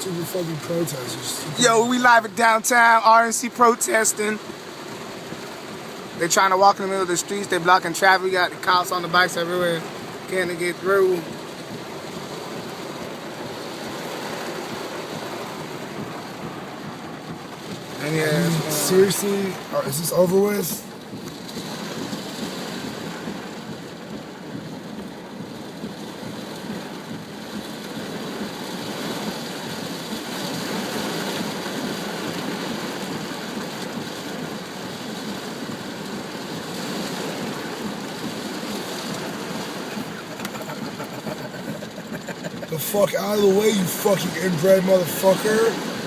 stupid fucking protesters. Yo, we live at downtown, RNC protesting. They're trying to walk in the middle of the streets. They're blocking traffic. We got the cops on the bikes everywhere. Can't get through. And yeah, seriously? Is this over with? The fuck out of the way, you fucking inbred motherfucker.